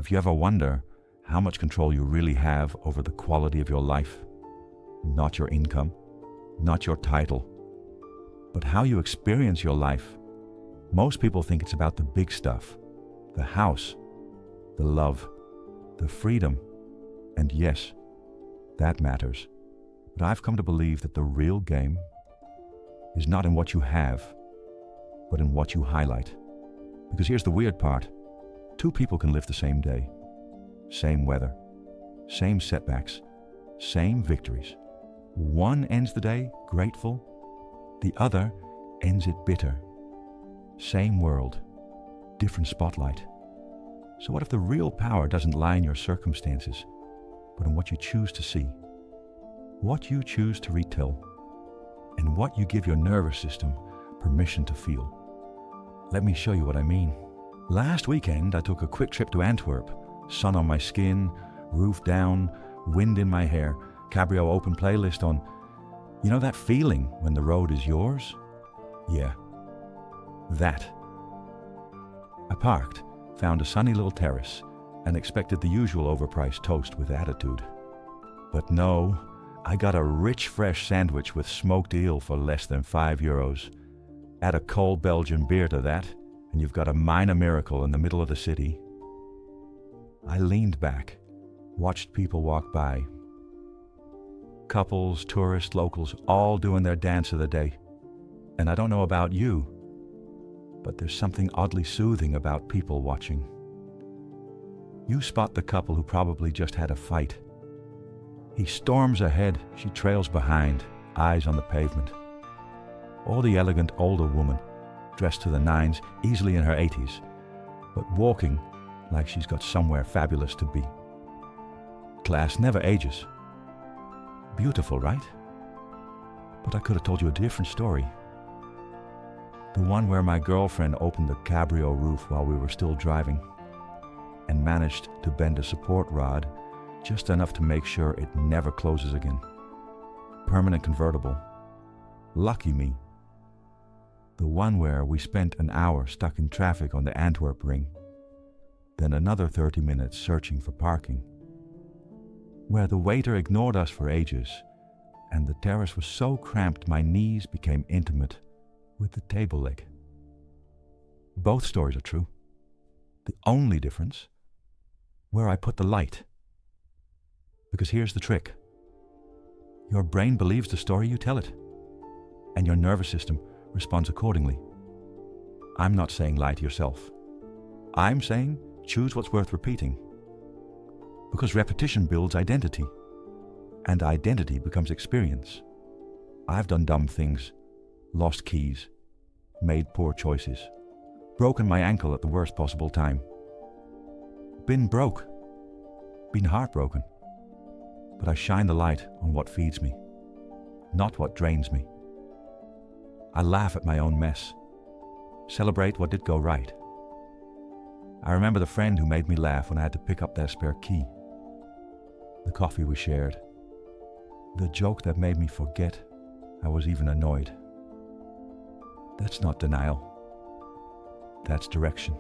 Have you ever wondered how much control you really have over the quality of your life? Not your income, not your title, but how you experience your life. Most people think it's about the big stuff, the house, the love, the freedom, and yes, that matters. But I've come to believe that the real game is not in what you have, but in what you highlight. Because here's the weird part. Two people can live the same day, same weather, same setbacks, same victories. One ends the day grateful, the other ends it bitter. Same world, different spotlight. So what if the real power doesn't lie in your circumstances, but in what you choose to see, what you choose to retell, and what you give your nervous system permission to feel? Let me show you what I mean. Last weekend, I took a quick trip to Antwerp. Sun on my skin, roof down, wind in my hair, Cabrio open playlist on. You know that feeling when the road is yours? Yeah, that. I parked, found a sunny little terrace, and expected the usual overpriced toast with attitude. But no, I got a rich fresh sandwich with smoked eel for less than €5. Add a cold Belgian beer to that, and you've got a minor miracle in the middle of the city. I leaned back, watched people walk by. Couples, tourists, locals, all doing their dance of the day. And I don't know about you, but there's something oddly soothing about people watching. You spot the couple who probably just had a fight. He storms ahead, she trails behind, eyes on the pavement. Or the elegant older woman, dressed to the nines, easily in her 80s, but walking like she's got somewhere fabulous to be. Class never ages. Beautiful, right? But I could have told you a different story. The one where my girlfriend opened the cabrio roof while we were still driving and managed to bend a support rod just enough to make sure it never closes again. Permanent convertible. Lucky me. The one where we spent an hour stuck in traffic on the Antwerp ring, then another 30 minutes searching for parking. Where the waiter ignored us for ages, and the terrace was so cramped my knees became intimate with the table leg. Both stories are true. The only difference, where I put the light. Because here's the trick. Your brain believes the story you tell it, and your nervous system responds accordingly. I'm not saying lie to yourself. I'm saying choose what's worth repeating. Because repetition builds identity, and identity becomes experience. I've done dumb things, lost keys, made poor choices, broken my ankle at the worst possible time. Been broke, been heartbroken. But I shine the light on what feeds me, not what drains me. I laugh at my own mess, celebrate what did go right. I remember the friend who made me laugh when I had to pick up that spare key, the coffee we shared, the joke that made me forget I was even annoyed. That's not denial, that's direction.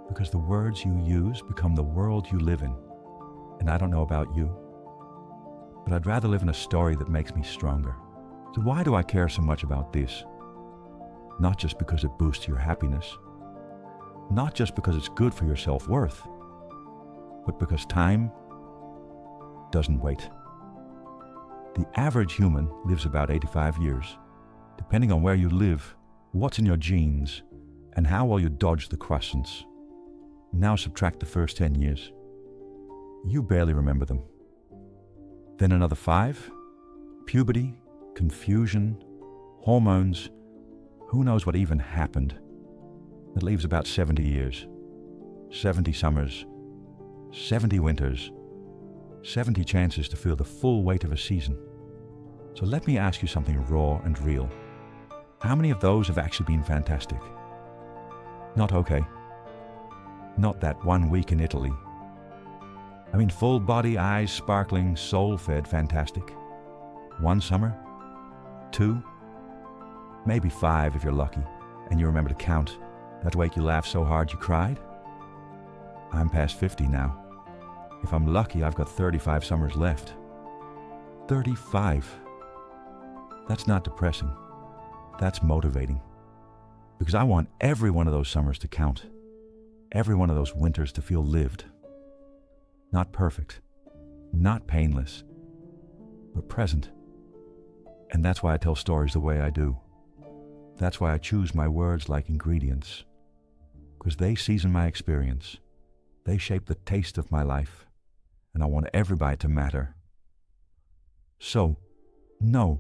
Because the words you use become the world you live in. And I don't know about you, but I'd rather live in a story that makes me stronger. So why do I care so much about this? Not just because it boosts your happiness, not just because it's good for your self-worth, but because time doesn't wait. The average human lives about 85 years. Depending on where you live, what's in your genes, and how well you dodge the croissants. Now subtract the first 10 years. You barely remember them. Then another 5, puberty, confusion, hormones, who knows what even happened. That leaves about 70 years, 70 summers, 70 winters, 70 chances to feel the full weight of a season. So let me ask you something raw and real. How many of those have actually been fantastic? Not okay. Not that 1 week in Italy. I mean full body, eyes sparkling, soul-fed fantastic. 1 summer? 2? Maybe 5 if you're lucky, and you remember to count. That week you laughed so hard you cried? I'm past 50 now. If I'm lucky, I've got 35 summers left. 35. That's not depressing. That's motivating. Because I want every one of those summers to count. Every one of those winters to feel lived. Not perfect. Not painless. But present. And that's why I tell stories the way I do. That's why I choose my words like ingredients. Because they season my experience. They shape the taste of my life. And I want every bite to matter. So, no.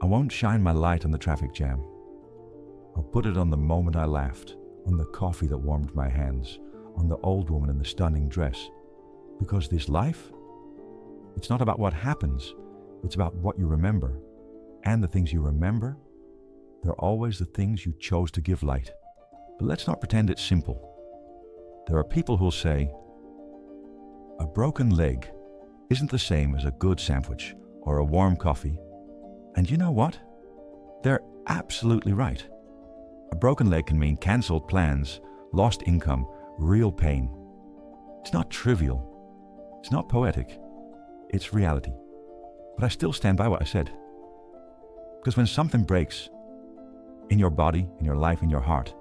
I won't shine my light on the traffic jam. I'll put it on the moment I laughed, on the coffee that warmed my hands, on the old woman in the stunning dress. Because this life, it's not about what happens, it's about what you remember. And the things you remember, they're always the things you chose to give light. But let's not pretend it's simple. There are people who'll say, a broken leg isn't the same as a good sandwich or a warm coffee. And you know what? They're absolutely right. A broken leg can mean cancelled plans, lost income, real pain. It's not trivial. It's not poetic. It's reality. But I still stand by what I said. Because when something breaks, in your body, in your life, in your heart,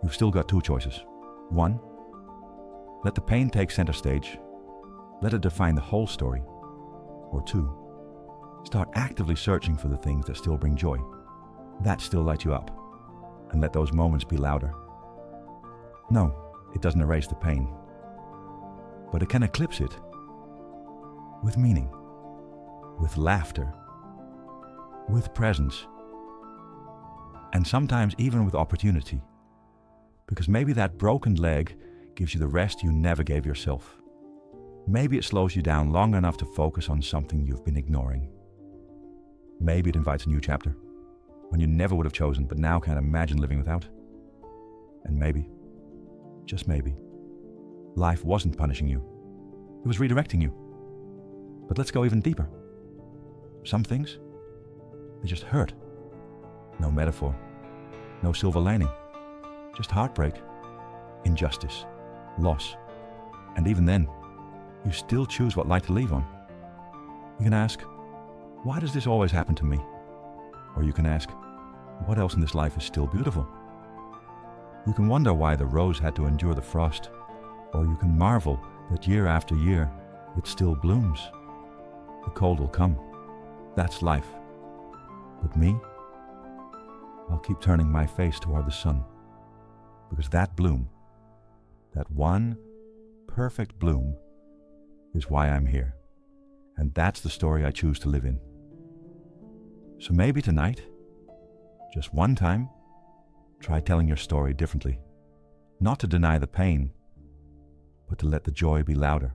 you've still got two choices. One, let the pain take center stage. Let it define the whole story. Or two, start actively searching for the things that still bring joy, that still light you up, and let those moments be louder. No, it doesn't erase the pain, but it can eclipse it with meaning, with laughter, with presence, and sometimes even with opportunity, because maybe that broken leg gives you the rest you never gave yourself. Maybe it slows you down long enough to focus on something you've been ignoring. Maybe it invites a new chapter, one you never would have chosen but now can't imagine living without. And maybe, just maybe, life wasn't punishing you. It was redirecting you. But let's go even deeper. Some things, they just hurt. No metaphor, no silver lining, just heartbreak, injustice, loss. And even then, you still choose what light to leave on. You can ask, why does this always happen to me? Or you can ask, what else in this life is still beautiful? You can wonder why the rose had to endure the frost, or you can marvel that year after year it still blooms. The cold will come. That's life. But me, I'll keep turning my face toward the sun, because that bloom, that one perfect bloom, is why I'm here. And that's the story I choose to live in. So maybe tonight, just one time, try telling your story differently. Not to deny the pain, but to let the joy be louder.